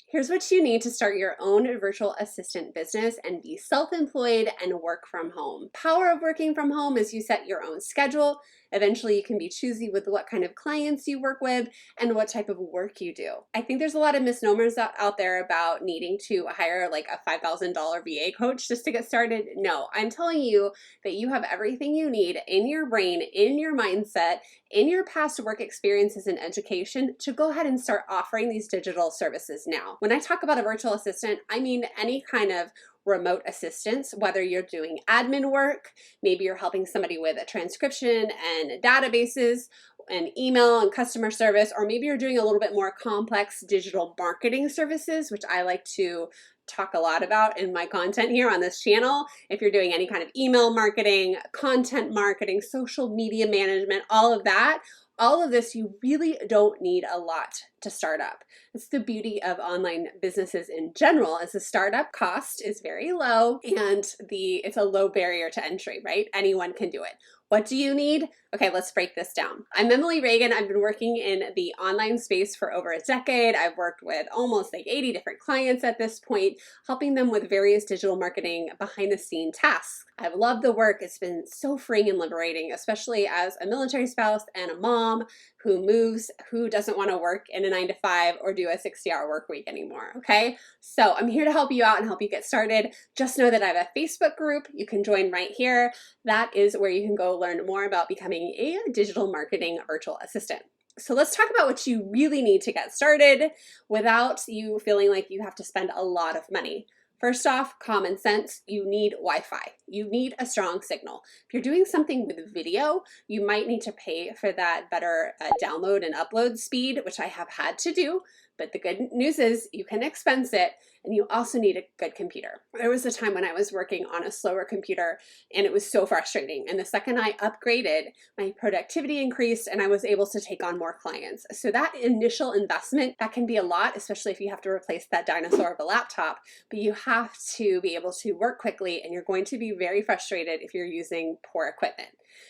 Here's what you need to start your own virtual assistant business and be self-employed and work from home. Power of working from home is you set your own schedule. Eventually you can be choosy with what kind of clients you work with and what type of work you do. I think there's a lot of misnomers out there about needing to hire like a $5,000 VA coach just to get started. No, I'm telling you that you have everything you need in your brain, in your mindset, in your past work experiences and education to go ahead and start offering these digital services now. When I talk about a virtual assistant, I mean any kind of remote assistance, whether you're doing admin work, maybe you're helping somebody with a transcription and databases and email and customer service, or maybe you're doing a little bit more complex digital marketing services, which I like to talk a lot about in my content here on this channel. If you're doing any kind of email marketing, content marketing, social media management, all of that, all of this, you really don't need a lot to start up. It's the beauty of online businesses in general, is the startup cost is very low and it's a low barrier to entry, right? Anyone can do it. What do you need? Okay, let's break this down. I'm Emily Reagan. I've been working in the online space for over a decade. I've worked with almost like 80 different clients at this point, helping them with various digital marketing behind the scene tasks. I've loved the work. It's been so freeing and liberating, especially as a military spouse and a mom who moves, who doesn't want to work in a 9-to-5 or do a 60-hour work week anymore, okay? So I'm here to help you out and help you get started. Just know that I have a Facebook group you can join right here. That is where you can go learn more about becoming a digital marketing virtual assistant. So let's talk about what you really need to get started without you feeling like you have to spend a lot of money. First off, common sense, you need Wi-Fi. You need a strong signal. If you're doing something with video, you might need to pay for that better download and upload speed, which I have had to do. But the good news is you can expense it, and you also need a good computer. There was a time when I was working on a slower computer and it was so frustrating. And the second I upgraded, my productivity increased and I was able to take on more clients. So that initial investment, that can be a lot, especially if you have to replace that dinosaur of a laptop, but you have to be able to work quickly, and you're going to be very frustrated if you're using poor equipment.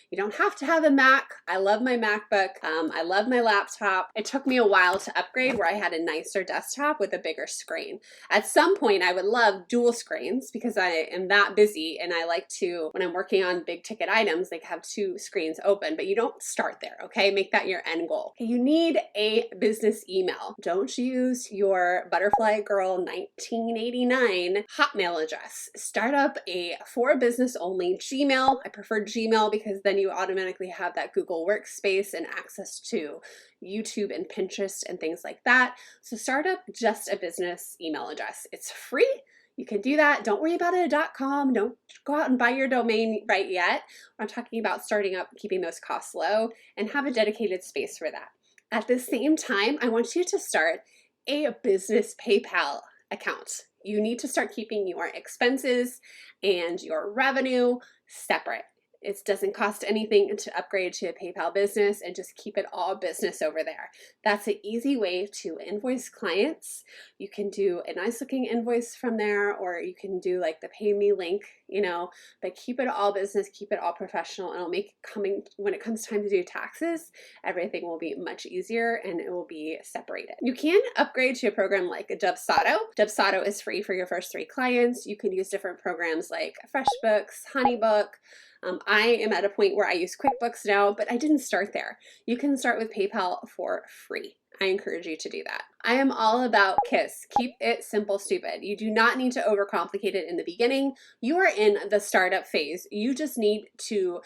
You don't have to have a Mac. I love my MacBook. I love my laptop. It took me a while to upgrade where I had a nicer desktop with a bigger screen. At some point, I would love dual screens because I am that busy and I like to, when I'm working on big ticket items, like have two screens open, but you don't start there, okay? Make that your end goal. You need a business email. Don't use your Butterfly Girl 1989 Hotmail address. Start up a for business only Gmail. I prefer Gmail because then you automatically have that Google Workspace and access to YouTube and Pinterest and things like that. So start up just a business email address. It's free. You can do that. Don't worry about a .com. Don't go out and buy your domain right yet. I'm talking about starting up, keeping those costs low, and have a dedicated space for that. At the same time, I want you to start a business PayPal account. You need to start keeping your expenses and your revenue separate. It doesn't cost anything to upgrade to a PayPal business and just keep it all business over there. That's an easy way to invoice clients. You can do a nice looking invoice from there, or you can do like the pay me link, but keep it all business, keep it all professional, and it'll make when it comes time to do taxes, everything will be much easier and it will be separated. You can upgrade to a program like Dubsado. Dubsado is free for your first 3 clients. You can use different programs like FreshBooks, HoneyBook. I am at a point where I use QuickBooks now, but I didn't start there. You can start with PayPal for free. I encourage you to do that. I am all about KISS. Keep it simple, stupid. You do not need to overcomplicate it in the beginning. You are in the startup phase. You just need to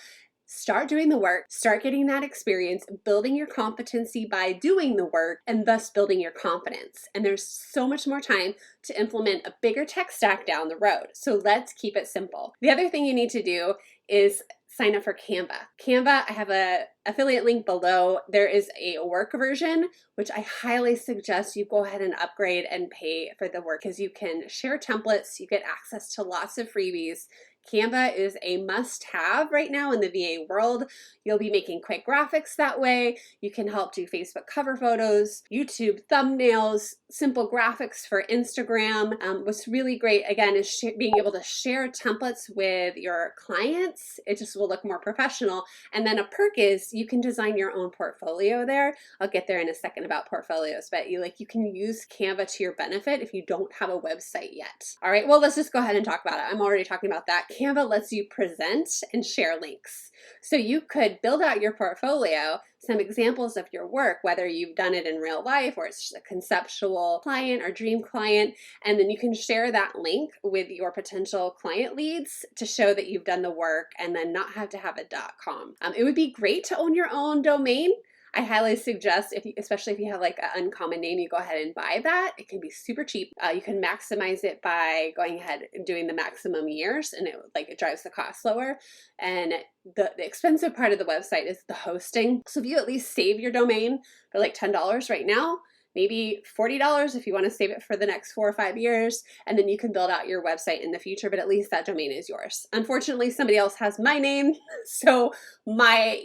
start doing the work, start getting that experience, building your competency by doing the work, and thus building your confidence. And there's so much more time to implement a bigger tech stack down the road. So let's keep it simple. The other thing you need to do is sign up for Canva. Canva, I have an affiliate link below. There is a work version, which I highly suggest you go ahead and upgrade and pay for the work, because you can share templates, you get access to lots of freebies. Canva is a must-have right now in the VA world. You'll be making quick graphics that way. You can help do Facebook cover photos, YouTube thumbnails, simple graphics for Instagram. What's really great, again, is being able to share templates with your clients. It just will look more professional. And then a perk is you can design your own portfolio there. I'll get there in a second about portfolios, but you can use Canva to your benefit if you don't have a website yet. All right, well, let's just go ahead and talk about it. I'm already talking about that. Canva lets you present and share links. So you could build out your portfolio, some examples of your work, whether you've done it in real life or it's just a conceptual client or dream client, and then you can share that link with your potential client leads to show that you've done the work and then not have to have a .com. It would be great to own your own domain. I highly suggest, especially if you have like an uncommon name, you go ahead and buy that. It can be super cheap. You can maximize it by going ahead and doing the maximum years, and it drives the cost lower. And the expensive part of the website is the hosting. So if you at least save your domain for like $10 right now, maybe $40 if you want to save it for the next 4 or 5 years, and then you can build out your website in the future, but at least that domain is yours. Unfortunately, somebody else has my name, so my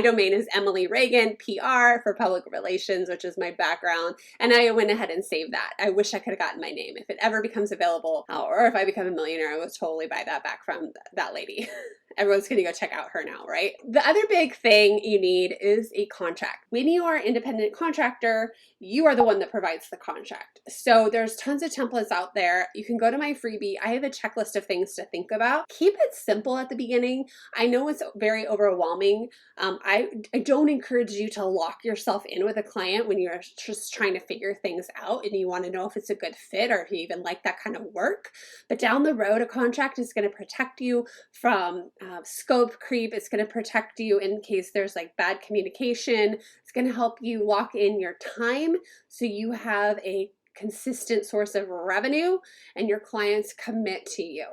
domain is Emily Reagan, PR for public relations, which is my background, and I went ahead and saved that. I wish I could have gotten my name. If it ever becomes available, or if I become a millionaire, I would totally buy that back from that lady. Everyone's gonna go check out her now, right? The other big thing you need is a contract. When you are an independent contractor, you are the one that provides the contract. So there's tons of templates out there. You can go to my freebie. I have a checklist of things to think about. Keep it simple at the beginning. I know it's very overwhelming. I don't encourage you to lock yourself in with a client when you're just trying to figure things out and you want to know if it's a good fit or if you even like that kind of work. But down the road, a contract is going to protect you from scope creep. It's going to protect you in case there's like bad communication. It's going to help you lock in your time so you have a consistent source of revenue and your clients commit to you.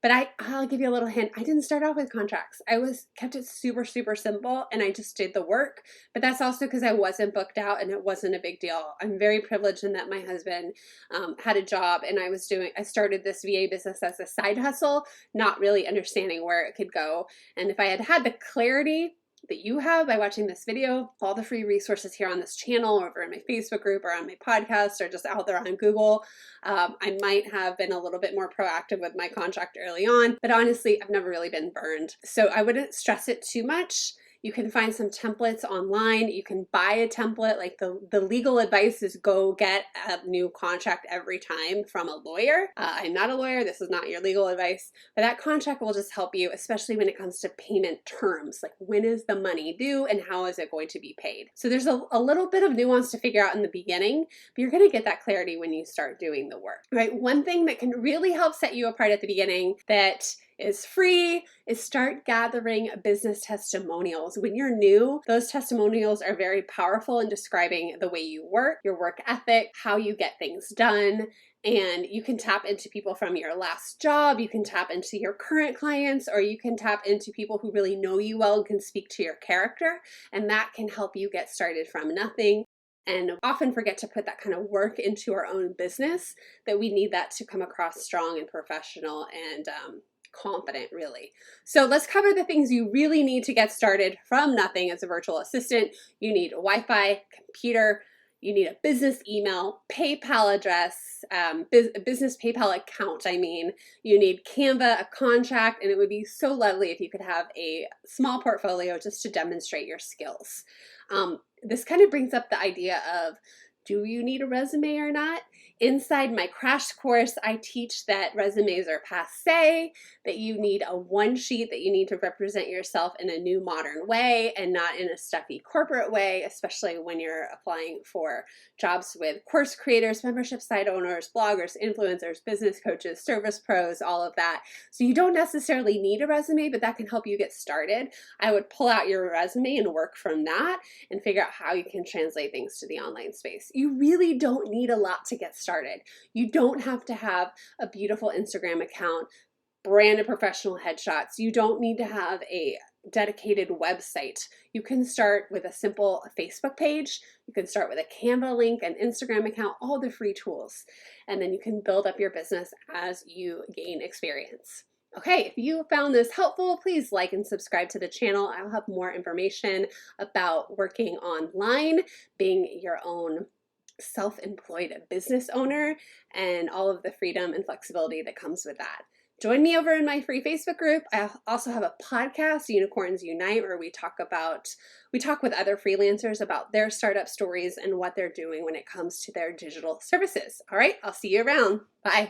But I'll give you a little hint. I didn't start off with contracts. Kept it super, super simple, and I just did the work. But that's also because I wasn't booked out and it wasn't a big deal. I'm very privileged in that my husband had a job, and I started this VA business as a side hustle, not really understanding where it could go. And if I had had the clarity that you have by watching this video, all the free resources here on this channel, over in my Facebook group, or on my podcast, or just out there on Google, I might have been a little bit more proactive with my contract early on, but honestly, I've never really been burned. So I wouldn't stress it too much. You can find some templates online. You can buy a template. Like the legal advice is go get a new contract every time from a lawyer. I'm not a lawyer. This is not your legal advice, but that contract will just help you, especially when it comes to payment terms. Like, when is the money due and how is it going to be paid? So there's a little bit of nuance to figure out in the beginning, but you're going to get that clarity when you start doing the work, right? One thing that can really help set you apart at the beginning that is free is start gathering business testimonials. When you're new, those testimonials are very powerful in describing the way you work, your work ethic, how you get things done. And you can tap into people from your last job, you can tap into your current clients, or you can tap into people who really know you well and can speak to your character. And that can help you get started from nothing. And often forget to put that kind of work into our own business, that we need that to come across strong and professional and confident, really. So let's cover the things you really need to get started from nothing as a virtual assistant. You need a Wi-Fi, computer, you need a business email, PayPal address, business PayPal account, You need Canva, a contract, and it would be so lovely if you could have a small portfolio just to demonstrate your skills. This kind of brings up the idea of, do you need a resume or not? Inside my crash course, I teach that resumes are passé, that you need a one sheet, that you need to represent yourself in a new modern way and not in a stuffy corporate way, especially when you're applying for jobs with course creators, membership site owners, bloggers, influencers, business coaches, service pros, all of that. So you don't necessarily need a resume, but that can help you get started. I would pull out your resume and work from that and figure out how you can translate things to the online space. You really don't need a lot to get started. You don't have to have a beautiful Instagram account, branded professional headshots. You don't need to have a dedicated website. You can start with a simple Facebook page. You can start with a Canva link, an Instagram account, all the free tools. And then you can build up your business as you gain experience. Okay, if you found this helpful, please like and subscribe to the channel. I'll have more information about working online, being your own self-employed business owner and all of the freedom and flexibility that comes with that. Join me over in my free Facebook group. I also have a podcast, Unicorns Unite, where we talk with other freelancers about their startup stories and what they're doing when it comes to their digital services. All right, I'll see you around. Bye.